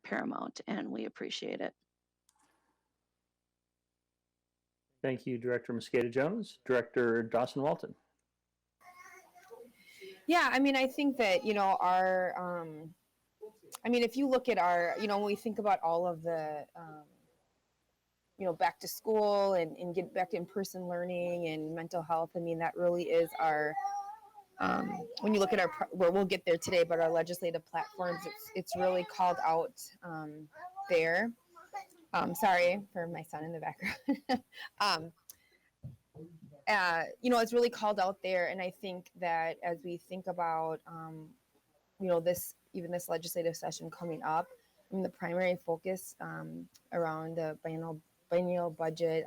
paramount, and we appreciate it. Thank you, Director Mosqueda-Jones. Director Dawson-Walton. Yeah, I mean, I think that, if you look at when we think about all of the, back to school and get back to in-person learning and mental health, I mean, that really is our, when you look at we'll get there today, but our legislative platforms, it's really called out there. Sorry for my son in the background. It's really called out there. And I think that as we think about, this legislative session coming up, I mean, the primary focus around the biennial budget,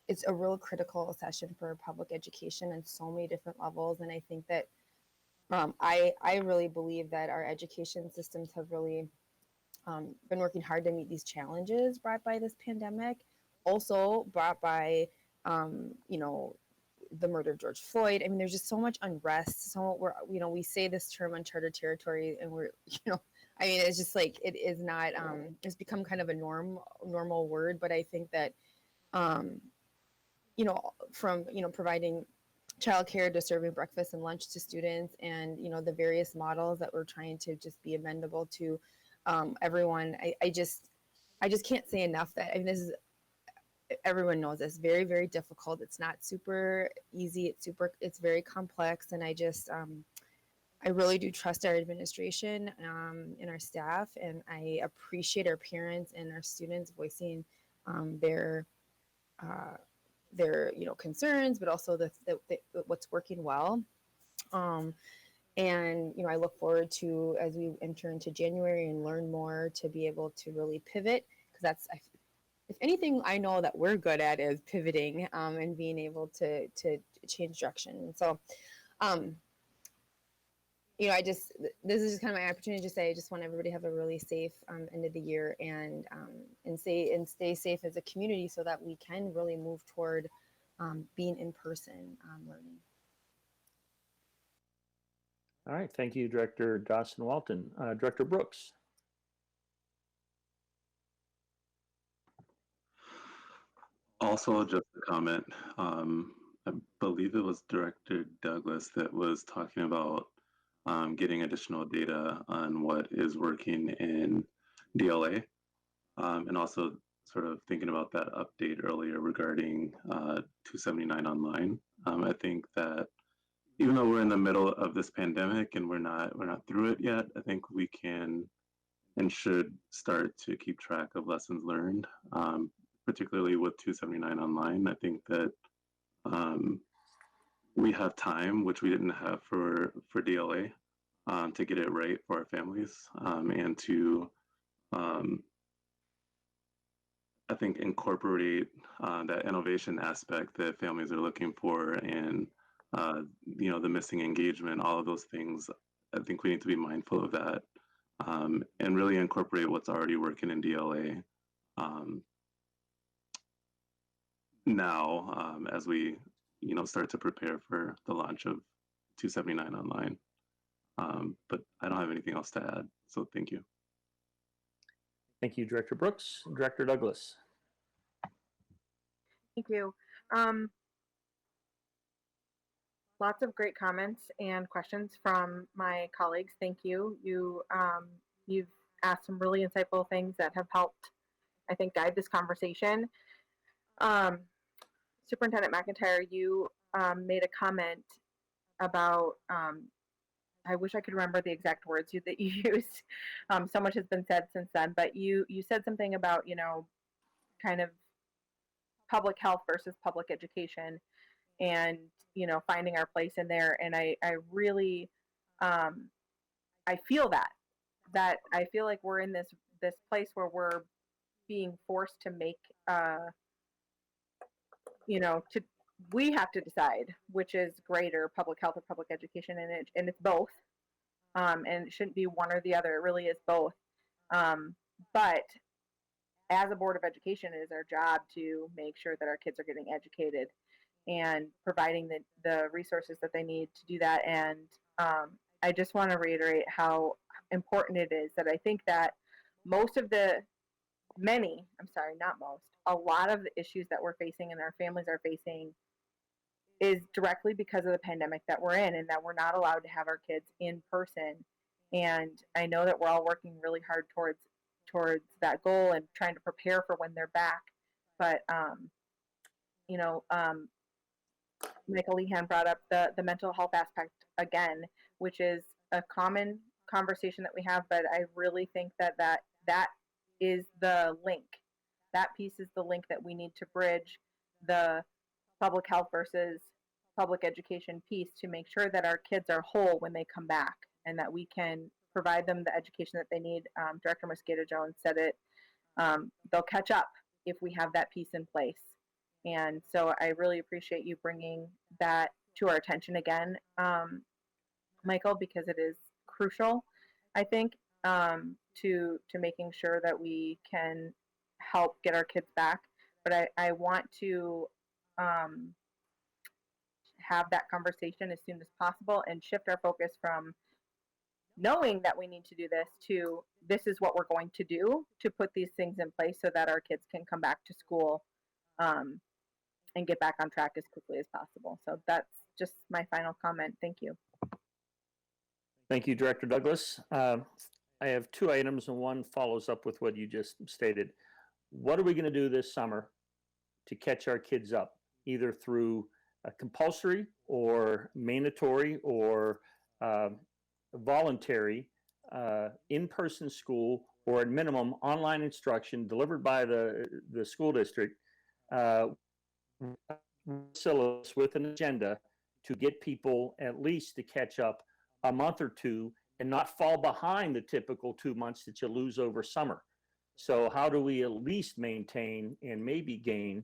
it's a real critical session for public education on so many different levels. And I think that I really believe that our education systems have really been working hard to meet these challenges brought by this pandemic, also brought by, the murder of George Floyd. I mean, there's just so much unrest. So we say this term uncharted territory, and it's just like, it is not, it's become kind of a normal word. But I think that, from, providing childcare to serving breakfast and lunch to students, and, the various models that we're trying to just be amendable to everyone. I just can't say enough that, I mean, everyone knows this, very, very difficult. It's not super easy. It's very complex. And I really do trust our administration and our staff. And I appreciate our parents and our students voicing their concerns, but also what's working well. And, I look forward to, as we enter into January and learn more, to be able to really pivot, because if anything I know that we're good at is pivoting and being able to change direction. And so, this is just kind of my opportunity to say, I just want everybody to have a really safe end of the year, and stay safe as a community, so that we can really move toward being in person learning. All right, thank you, Director Dawson-Walton. Director Brooks. Also, just a comment. I believe it was Director Douglas that was talking about getting additional data on what is working in DLA, and also sort of thinking about that update earlier regarding 279 online. I think that even though we're in the middle of this pandemic and we're not through it yet, I think we can and should start to keep track of lessons learned, particularly with 279 online. I think that we have time, which we didn't have for DLA, to get it right for our families, and to, I think, incorporate that innovation aspect that families are looking for, and the missing engagement, all of those things. I think we need to be mindful of that, and really incorporate what's already working in DLA now, as we start to prepare for the launch of 279 online. But I don't have anything else to add, so thank you. Thank you, Director Brooks. Director Douglas. Thank you. Lots of great comments and questions from my colleagues. Thank you. You've asked some really insightful things that have helped, I think, guide this conversation. Superintendent McIntyre, you made a comment about, I wish I could remember the exact words that you used. So much has been said since then, but you said something about, kind of public health versus public education, and, finding our place in there. And I really, I feel that I feel like we're in this place where we're being forced to make, we have to decide which is greater, public health or public education, and it's both. And it shouldn't be one or the other. It really is both. But as a board of education, it is our job to make sure that our kids are getting educated and providing the resources that they need to do that. And I just want to reiterate how important it is that I think that most of the many, I'm sorry, not most, a lot of the issues that we're facing and our families are facing is directly because of the pandemic that we're in and that we're not allowed to have our kids in person. And I know that we're all working really hard towards that goal and trying to prepare for when they're back. But you know, Michael Lehan brought up the mental health aspect again, which is a common conversation that we have, but I really think that is the link. That piece is the link that we need to bridge the public health versus public education piece to make sure that our kids are whole when they come back and that we can provide them the education that they need. Director Mosqueda-Jones said it. They'll catch up if we have that piece in place. And so I really appreciate you bringing that to our attention again, Michael, because it is crucial, I think, to making sure that we can help get our kids back. But I want to have that conversation as soon as possible and shift our focus from knowing that we need to do this to this is what we're going to do to put these things in place so that our kids can come back to school and get back on track as quickly as possible. So that's just my final comment. Thank you. Thank you, Director Douglas. I have two items and one follows up with what you just stated. What are we going to do this summer to catch our kids up, either through a compulsory or mandatory or voluntary in-person school, or at minimum online instruction delivered by the school district, syllabus with an agenda to get people at least to catch up a month or two and not fall behind the typical 2 months that you lose over summer. So how do we at least maintain and maybe gain?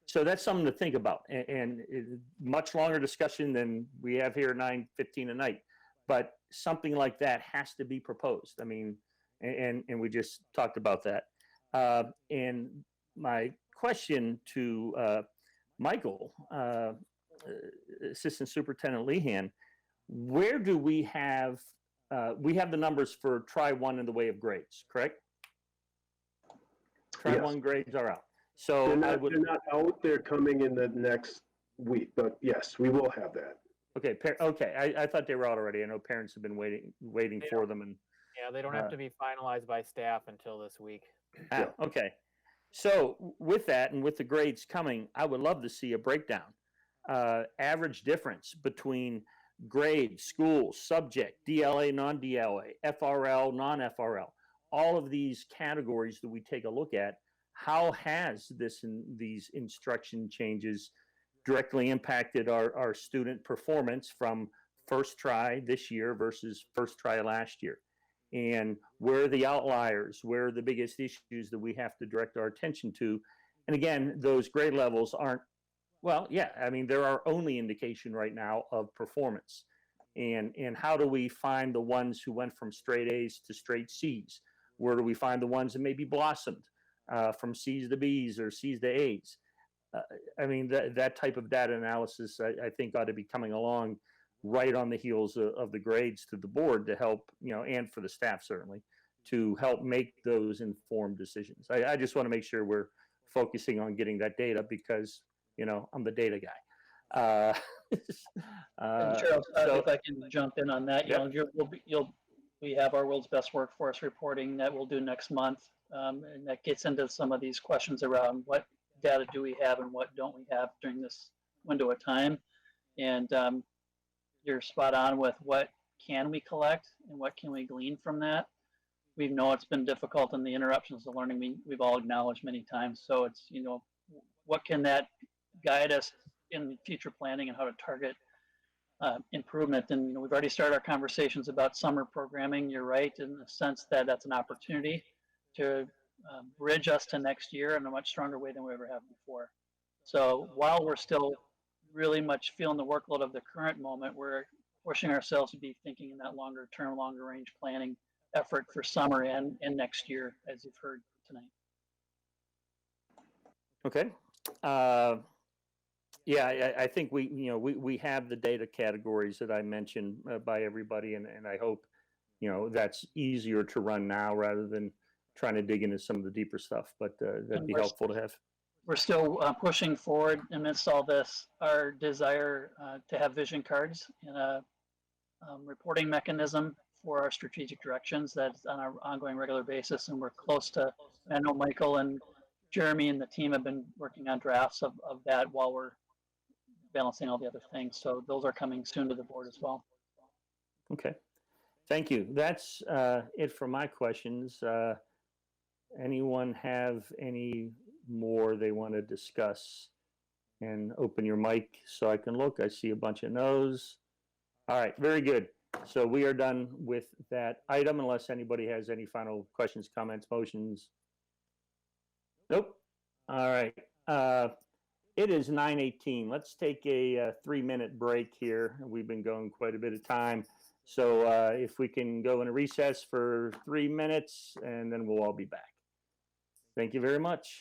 So that's something to think about, and much longer discussion than we have here at 9:15 at night. But something like that has to be proposed. I mean, and we just talked about that. And my question to Michael, Assistant Superintendent Lehan, where do we have the numbers for try one in the way of grades, correct? Try Yes. one grades are out. So they're not out. They're coming in the next week, but yes, we will have that. Okay. Okay. I thought they were out already. I know parents have been waiting for them, and yeah, they don't have to be finalized by staff until this week. Okay. So with that and with the grades coming, I would love to see a breakdown, average difference between grade, school, subject, DLA, non-DLA, FRL, non-FRL, all of these categories that we take a look at. How has these instruction changes directly impacted our student performance from first try this year versus first try last year? And where are the outliers? Where are the biggest issues that we have to direct our attention to? And again, those grade levels aren't, well, yeah, I mean, they're our only indication right now of performance. And how do we find the ones who went from straight A's to straight C's? Where do we find the ones that maybe blossomed from C's to B's or C's to A's? I mean, that type of data analysis, I think, ought to be coming along right on the heels of the grades to the board to help, and for the staff certainly, to help make those informed decisions. I just want to make sure we're focusing on getting that data because, I'm the data guy. And Cheryl, if I can jump in on that, we have our World's Best Workforce reporting that we'll do next month, and that gets into some of these questions around what data do we have and what don't we have during this window of time. And you're spot on with what can we collect and what can we glean from that. We know it's been difficult in the interruptions to learning we've all acknowledged many times. So it's, what can that guide us in future planning and how to target improvement. And we've already started our conversations about summer programming. You're right in the sense that that's an opportunity to bridge us to next year in a much stronger way than we ever have before. So while we're still really much feeling the workload of the current moment, we're pushing ourselves to be thinking in that longer term, longer range planning effort for summer and next year, as you've heard tonight. Okay. I think we have the data categories that I mentioned by everybody, and I hope that's easier to run now rather than trying to dig into some of the deeper stuff, but that'd And be we're- helpful to have. We're still pushing forward amidst all this, our desire to have vision cards and a reporting mechanism for our strategic directions that's on an ongoing regular basis. And we're close to, I know Michael and Jeremy and the team have been working on drafts of that while we're balancing all the other things. So those are coming soon to the board as well. Okay. Thank you. That's it for my questions. Anyone have any more they want to discuss? And open your mic so I can look. I see a bunch of no's. All right, very good. So we are done with that item unless anybody has any final questions, comments, motions. Nope. All right. It is 9:18. Let's take a 3-minute break here. We've been going quite a bit of time. So if we can go in a recess for 3 minutes and then we'll all be back. Thank you very much.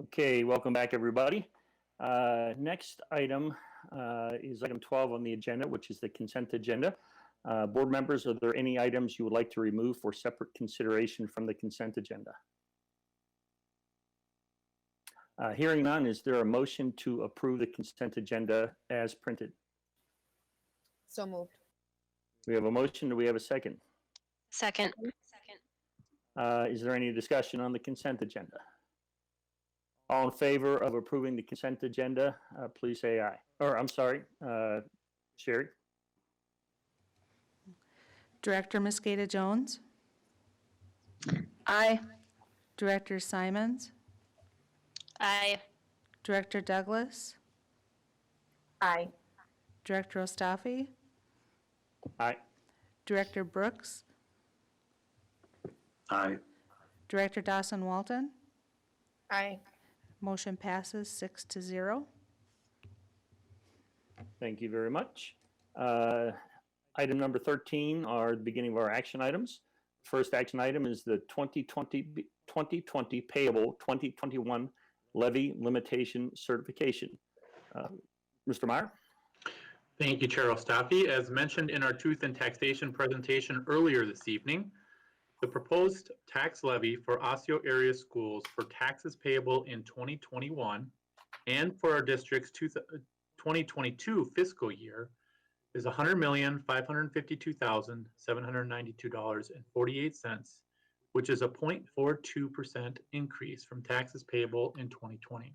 Okay, welcome back, everybody. Next item is item 12 on the agenda, which is the consent agenda. Board members, are there any items you would like to remove for separate consideration from the consent agenda? Hearing none, is there a motion to approve the consent agenda as printed? So moved. We have a motion. Do we have a second? Second. Is there any discussion on the consent agenda? All in favor of approving the consent agenda, please say aye. Or I'm sorry, Sherry? Director Mosqueda Jones, Aye. Director Simons, Aye. Director Douglas, Aye. Director Ostafi, Aye. Director Brooks, Aye. Director Dawson Walton. Aye. Motion passes 6-0. Thank you very much. Item number 13 are the beginning of our action items. First action item is the 2020 payable 2021 levy limitation certification. Mr. Meyer? Thank you, Chair Ostafi. As mentioned in our Truth and Taxation presentation earlier this evening, the proposed tax levy for Osseo area schools for taxes payable in 2021 and for our district's 2022 fiscal year is $100,552,792.48, which is a 0.42% increase from taxes payable in 2020.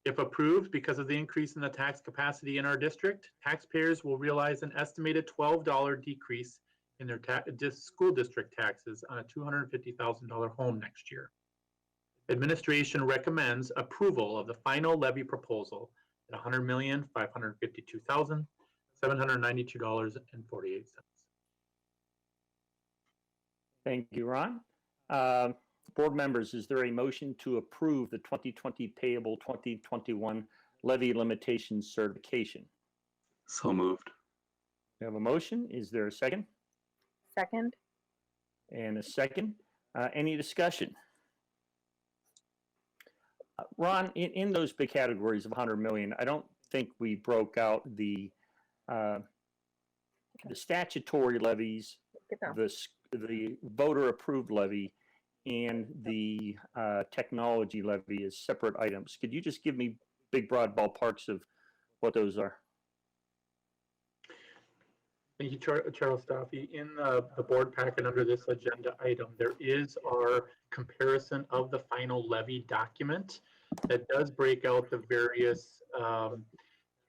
If approved, because of the increase in the tax capacity in our district, taxpayers will realize an estimated $12 decrease in their school district taxes on a $250,000 home next year. Administration recommends approval of the final levy proposal at $100,552,792.48. Thank you, Ron. Board members, is there a motion to approve the 2020 payable 2021 levy limitation certification? So moved. We have a motion. Is there a second? Second. And a second. Any discussion? Ron, in those big categories of 100 million, I don't think we broke out the statutory levies, the voter approved levy, and the technology levy as separate items. Could you just give me big broad ballparks of what those are? Thank you, Chair Ostafi. In the board packet under this agenda item, there is our comparison of the final levy document that does break out the various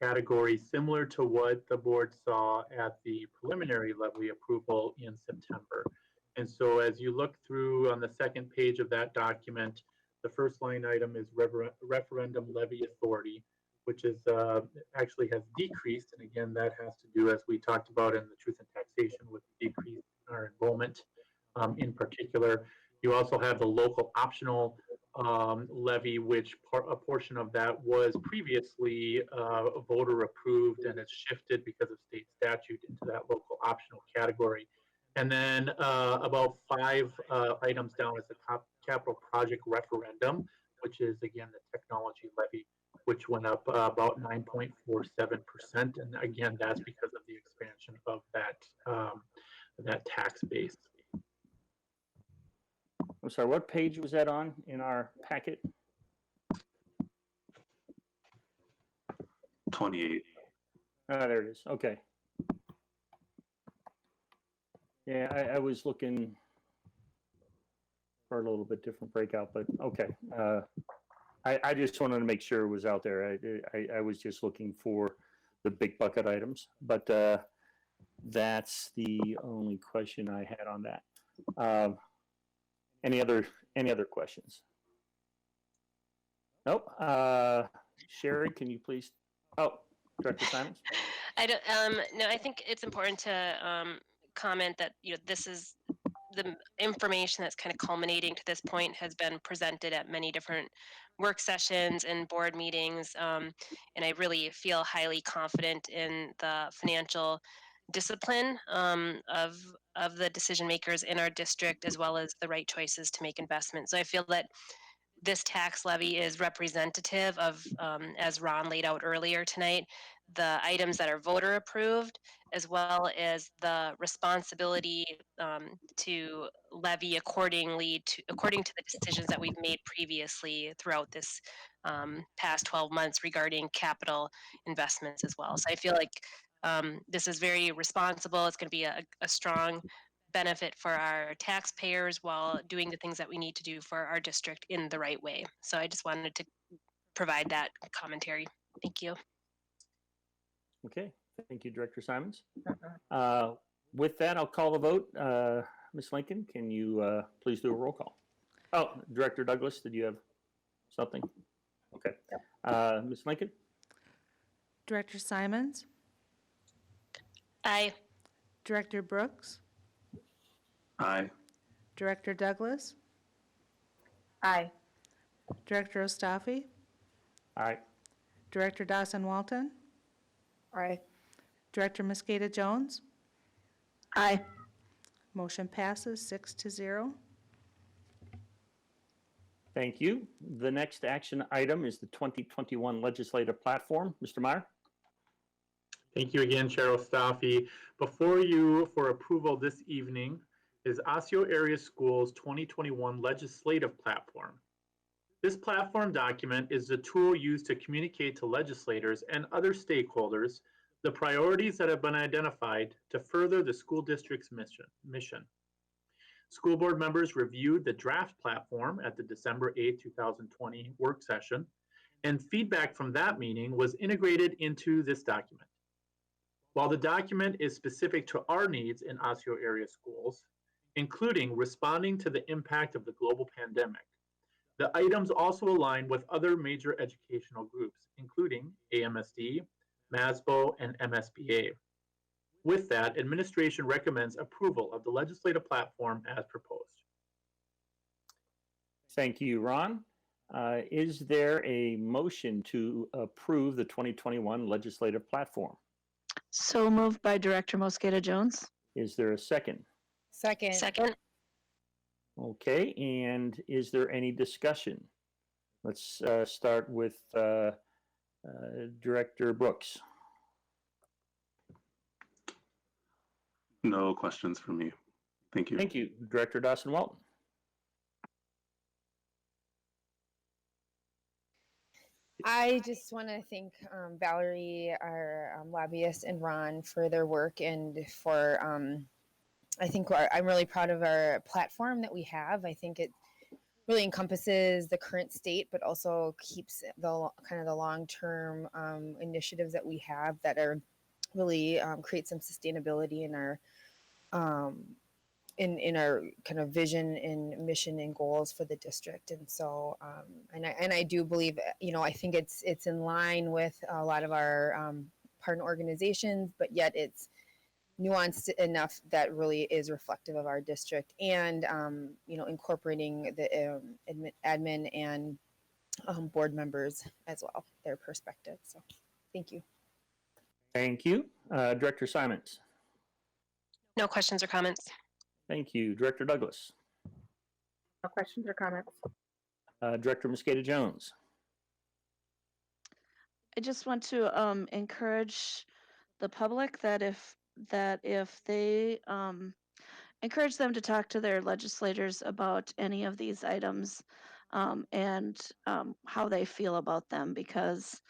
categories similar to what the board saw at the preliminary levy approval in September. And so as you look through on the second page of that document, the first line item is referendum levy authority, which is actually has decreased. And again, that has to do, as we talked about in the Truth and Taxation, with the decrease in our enrollment in particular. You also have the local optional levy, which a portion of that was previously voter approved, and it's shifted because of state statute into that local optional category. And then about 5 items down is the capital project referendum, which is again the technology levy, which went up about 9.47%. And again, that's because of the expansion of that tax base. I'm sorry, what page was that on in our packet? 28. There it is. Okay. Yeah, I was looking for a little bit different breakout, but okay. I just wanted to make sure it was out there. I was just looking for the big bucket items, but that's the only question I had on that. Any other questions? Nope. Sherry, can you please? Oh, Director Simons. I don't. No, I think it's important to comment that this is the information that's kind of culminating to this point has been presented at many different work sessions and board meetings, and I really feel highly confident in the financial discipline of the decision makers in our district, as well as the right choices to make investments. So I feel that this tax levy is representative of, as Ron laid out earlier tonight, the items that are voter approved, as well as the responsibility to levy according to the decisions that we've made previously throughout this past 12 months regarding capital investments as well. So I feel like this is very responsible. It's going to be a strong benefit for our taxpayers while doing the things that we need to do for our district in the right way. So I just wanted to provide that commentary. Thank you. Okay, thank you, Director Simons. With that, I'll call the vote. Ms. Lincoln, can you please do a roll call? Oh, Director Douglas, did you have something? Okay. Ms. Lincoln? Director Simons, Aye. Director Brooks, Aye. Director Douglas, Aye. Director Ostafi, Aye. Director Dawson Walton, Aye. Director Mosqueda Jones. Aye. Motion passes 6-0. Thank you. The next action item is the 2021 legislative platform. Mr. Meyer? Thank you again, Chair Ostafi. Before you for approval this evening is Osseo Area Schools 2021 legislative platform. This platform document is a tool used to communicate to legislators and other stakeholders the priorities that have been identified to further the school district's mission. School board members reviewed the draft platform at the December 8, 2020 work session, and feedback from that meeting was integrated into this document. While the document is specific to our needs in Osseo area schools, including responding to the impact of the global pandemic, the items also align with other major educational groups, including AMSD, MASBO, and MSBA. With that, administration recommends approval of the legislative platform as proposed. Thank you, Ron. Is there a motion to approve the 2021 legislative platform? So moved by Director Mosqueda Jones. Is there a second? Second. Second. Okay, and is there any discussion? Let's start with Director Brooks. No questions for me. Thank you. Thank you. Director Dawson Walton. I just want to thank Valerie, our lobbyist, and Ron for their work and for, I think I'm really proud of our platform that we have. I think it really encompasses the current state, but also keeps the kind of the long-term initiatives that we have that are really create some sustainability in our in our kind of vision and mission and goals for the district. And so and I do believe, you know, I think it's in line with a lot of our partner organizations, but yet it's nuanced enough that really is reflective of our district, and you know, incorporating the admin and board members as well, their perspective. So thank you. Thank you. Director Simons. No questions or comments. Thank you. Director Douglas. No questions or comments. Director Mosqueda Jones. I just want to encourage the public that if they encourage them to talk to their legislators about any of these items and how they feel about them, because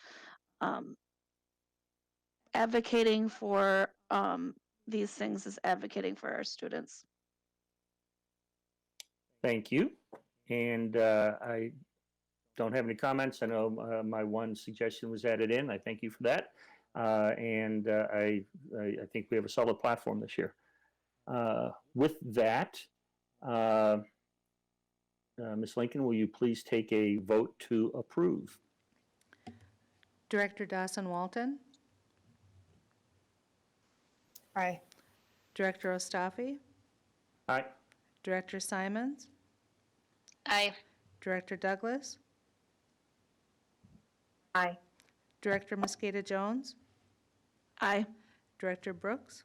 advocating for these things is advocating for our students. Thank you. And I don't have any comments. I know my one suggestion was added in. I thank you for that. And I think we have a solid platform this year. With that, Ms. Lincoln, will you please take a vote to approve? Director Dawson Walton, Aye. Director Ostafi, Aye. Director Simons, Aye. Director Douglas, Aye. Director Mosqueda Jones, Aye. Director Brooks.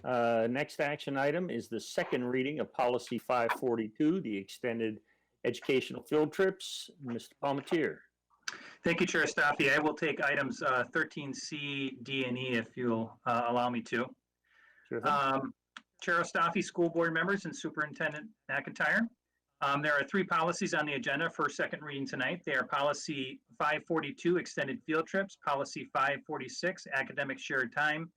Next action item is the second reading of Policy 542, the extended educational field trips. Mr. Palmetier. Thank you, Chair Staffi. I will take items 13C, D, and E if you'll allow me to. Sure thing. Chair Staffi, school board members, and Superintendent McIntyre. There are 3 policies on the agenda for second reading tonight. They are Policy 542, extended field trips, Policy 546, academic shared time,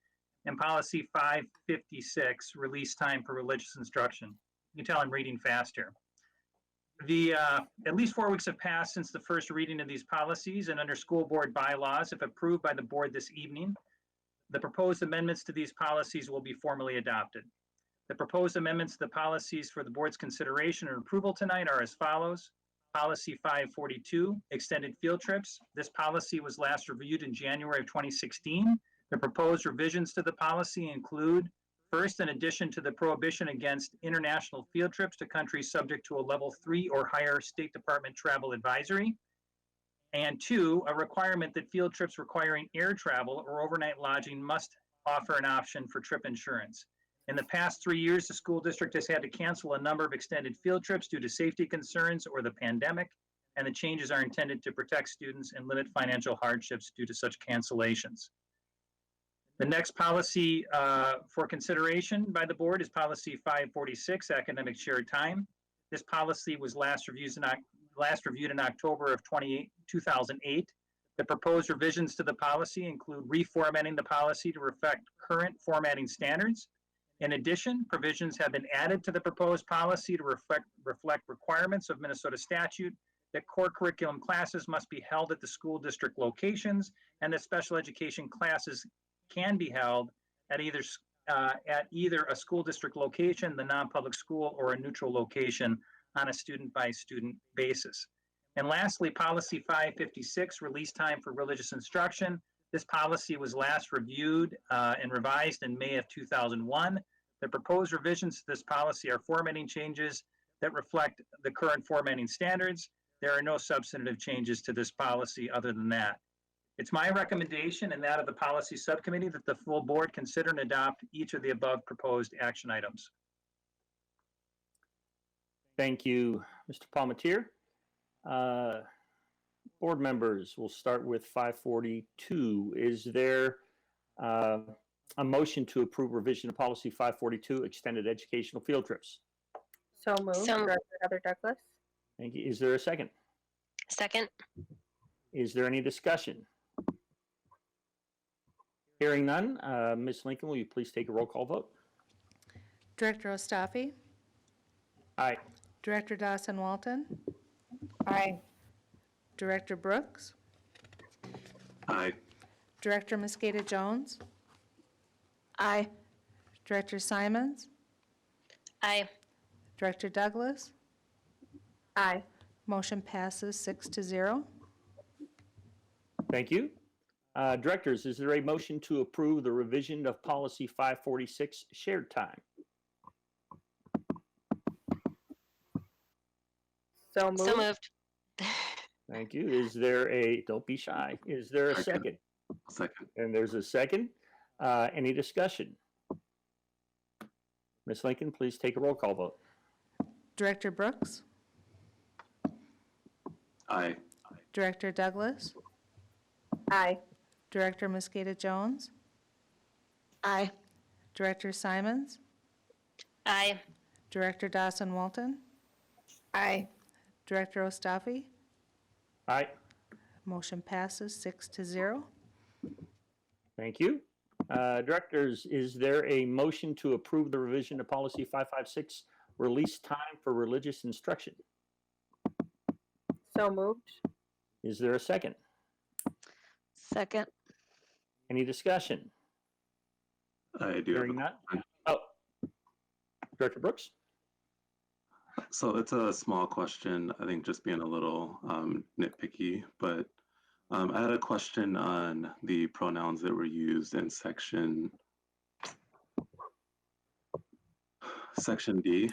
and Policy 556, release time for religious instruction. You can tell I'm reading fast here. At least 4 weeks have passed since the first reading of these policies, and under school board bylaws, if approved by the board this evening, the proposed amendments to these policies will be formally adopted. The proposed amendments to the policies for the board's consideration and approval tonight are as follows. Policy 542, extended field trips. This policy was last reviewed in January of 2016. The proposed revisions to the policy include, first, in addition to the prohibition against international field trips to countries subject to a level 3 or higher State Department travel advisory, and 2, a requirement that field trips requiring air travel or overnight lodging must offer an option for trip insurance. In the past 3 years, the school district has had to cancel a number of extended field trips due to safety concerns or the pandemic, and the changes are intended to protect students and limit financial hardships due to such cancellations. The next policy for consideration by the board is Policy 546, academic shared time. This policy was last reviewed in October of 2008. The proposed revisions to the policy include reformatting the policy to reflect current formatting standards. In addition, provisions have been added to the proposed policy to reflect requirements of Minnesota statute that core curriculum classes must be held at the school district locations, and that special education classes can be held at either a school district location, the non-public school, or a neutral location on a student-by-student basis. And lastly, Policy 556, release time for religious instruction. This policy was last reviewed and revised in May of 2001. The proposed revisions to this policy are formatting changes that reflect the current formatting standards. There are no substantive changes to this policy other than that. It's my recommendation and that of the policy subcommittee that the full board consider and adopt each of the above proposed action items. Thank you, Mr. Palmetier. Board members, we'll start with 542. Is there a motion to approve revision of policy 542, extended educational field trips? So moved. Director Heather Douglas. Thank you. Is there a second? Second. Is there any discussion? Hearing none, Ms. Lincoln, will you please take a roll call vote? Director Ostafi? Aye. Director Dawson-Walton? Aye. Director Brooks? Aye. Director Mosqueda Jones? Aye. Director Simons? Aye. Director Douglas? Aye. Motion passes 6-0. Thank you. Directors, is there a motion to approve the revision of policy 546, shared time? So moved. So moved. Thank you. Is there a, don't be shy, is there a second? Second. And there's a second. Any discussion? Ms. Lincoln, please take a roll call vote. Director Brooks? Aye. Director Douglas? Aye. Director Mosqueda Jones? Aye. Director Simons? Aye. Director Dawson-Walton? Aye. Director Ostafi? Aye. Motion passes 6-0. Thank you. Directors, is there a motion to approve the revision of policy 556, release time for religious instruction? So moved. Is there a second? Second. Any discussion? I do have a Hearing none. question. Oh, Director Brooks? So it's a small question, I think just being a little nitpicky, but I had a question on the pronouns that were used in section D.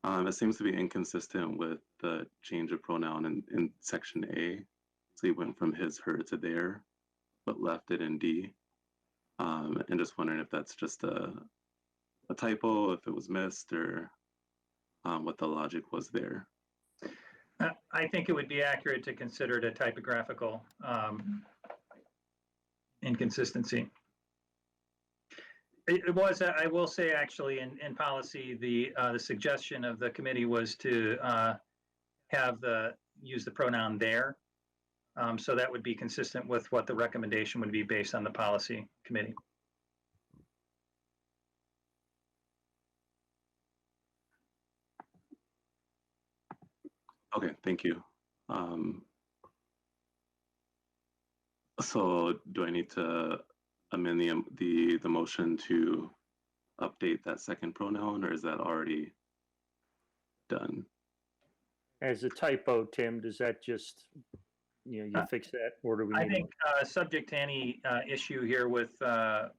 It seems to be inconsistent with the change of pronoun in section A. So he went from his, her to their, but left it in D. And just wondering if that's just a a typo, if it was missed, or what the logic was there. I think it would be accurate to consider it a typographical inconsistency. It was, I will say, actually, in policy, the suggestion of the committee was to use the pronoun there. So that would be consistent with what the recommendation would be based on the policy committee. Okay, thank you. So do I need to amend the motion to update that second pronoun, or is that already done? As a typo, Tim, does that just, you fix that, or do we? I think subject to any issue here with, I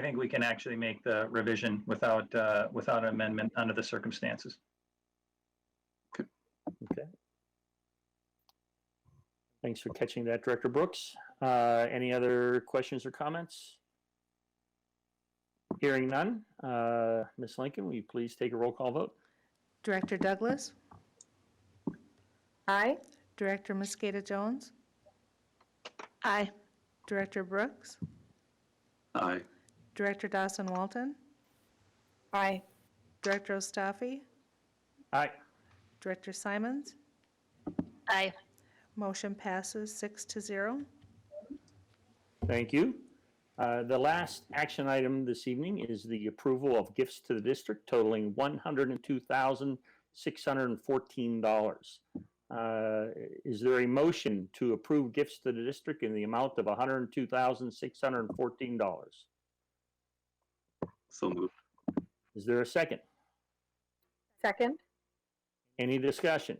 think we can actually make the revision without amendment under the circumstances. Okay. Thanks for catching that, Director Brooks. Any other questions or comments? Hearing none. Ms. Lincoln, will you please take a roll call vote? Director Douglas? Aye. Director Mosqueda Jones? Aye. Director Brooks? Aye. Director Dawson Walton? Aye. Director Ostafi? Aye. Director Simons? Aye. Motion passes 6-0. Thank you. The last action item this evening is the approval of gifts to the district totaling $102,614. Is there a motion to approve gifts to the district in the amount of $102,614? So moved. Is there a second? Second. Any discussion?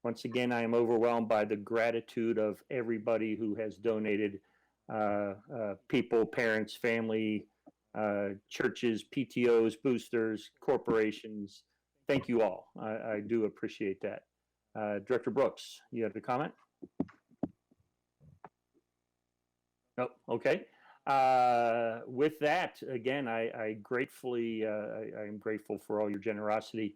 Once again, I am overwhelmed by the gratitude of everybody who has donated, people, parents, family, churches, PTOs, boosters, corporations. Thank you all. I do appreciate that. Director Brooks, you have a comment? Oh, okay. With that, again, I gratefully, I am grateful for all your generosity.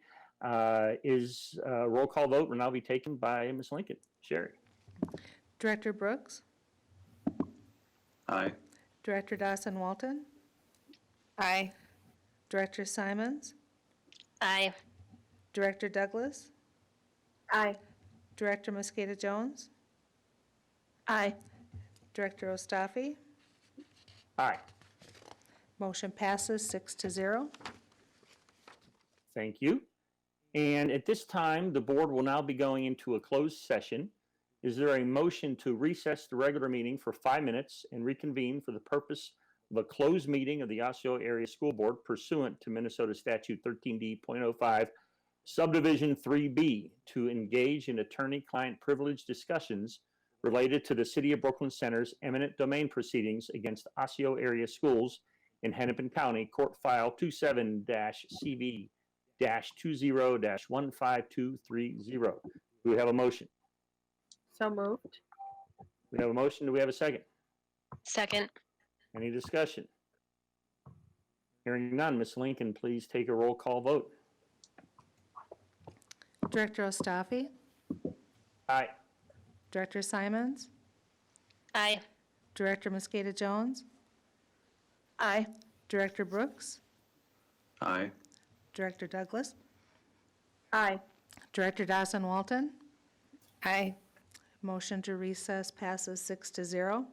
Is a roll call vote will now be taken by Ms. Lincoln. Sherry. Director Brooks? Aye. Director Dawson Walton? Aye. Director Simons? Aye. Director Douglas? Aye. Director Mosqueda Jones? Aye. Director Ostafi? Aye. Motion passes 6-0. Thank you. And at this time, the board will now be going into a closed session. Is there a motion to recess the regular meeting for 5 minutes and reconvene for the purpose of a closed meeting of the Osseo Area School Board pursuant to Minnesota Statute 13D.05, Subdivision 3B, to engage in attorney-client privilege discussions related to the City of Brooklyn Center's eminent domain proceedings against Osseo Area Schools in Hennepin County, Court File 27-CV-20-15230. Do we have a motion? So moved. We have a motion. Do we have a second? Second. Any discussion? Hearing none, Ms. Lincoln, please take a roll call vote. Director Ostafi? Aye. Director Simons? Aye. Director Mosqueda Jones? Aye. Director Brooks? Aye. Director Douglas? Aye. Director Dawson Walton? Aye. Motion to recess passes 6-0.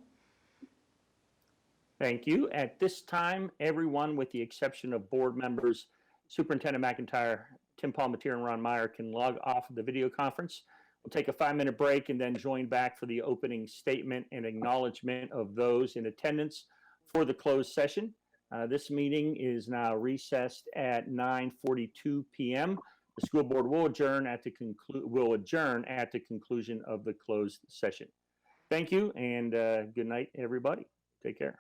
Thank you. At this time, everyone with the exception of board members, Superintendent McIntyre, Tim Palmatier, and Ron Meyer can log off of the video conference. We'll take a 5-minute break and then join back for the opening statement and acknowledgement of those in attendance for the closed session. This meeting is now recessed at 9:42 p.m. The school board will adjourn at the conclusion of the closed session. Thank you, and good night, everybody. Take care.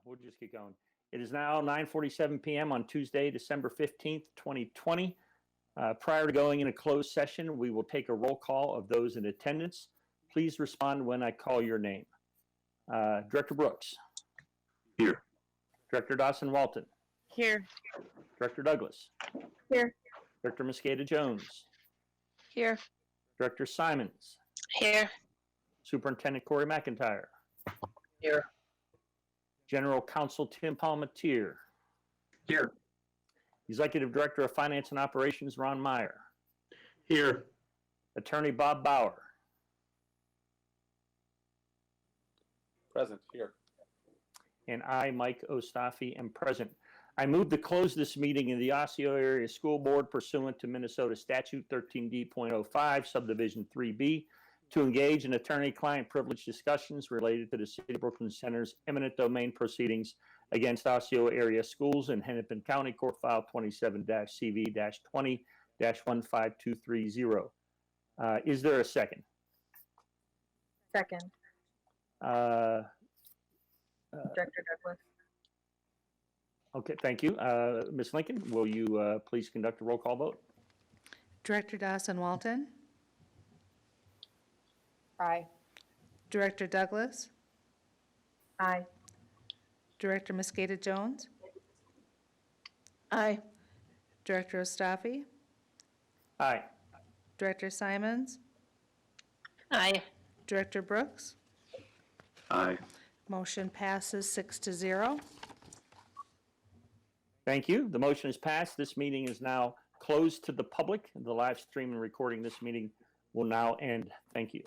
we'll just get going. It is now 9:47 p.m. on Tuesday, December 15th, 2020. Prior to going in a closed session, we will take a roll call of those in attendance. Please respond when I call your name. Director Brooks. Here. Director Dawson-Walton. Here. Director Douglas. Here. Director Mosqueda-Jones. Here. Director Simons. Here. Superintendent Corey McIntyre. Here. General Counsel Tim Palmatier. Here. Executive Director of Finance and Operations Ron Meyer. Here. Attorney Bob Bauer. Present here. And I, Mike Ostafi, am present. I move to close this meeting in the Osseo Area School Board pursuant to Minnesota Statute 13D.05, Subdivision 3B, to engage in attorney-client privilege discussions related to the City of Brooklyn Center's eminent domain proceedings against Osseo Area Schools in Hennepin County, Court File 27-CV-20-15230. Is there a second? Second. Director Douglas. Okay, thank you. Ms. Lincoln, will you please conduct a roll call vote? Director Dawson-Walton, Aye. Director Douglas, Aye. Director Mosqueda-Jones, Aye. Director Ostafi, Aye. Director Simons, Aye. Director Brooks. Aye. Motion passes 6-0. Thank you. The motion is passed. This meeting is now closed to the public. The live stream and recording of this meeting will now end. Thank you.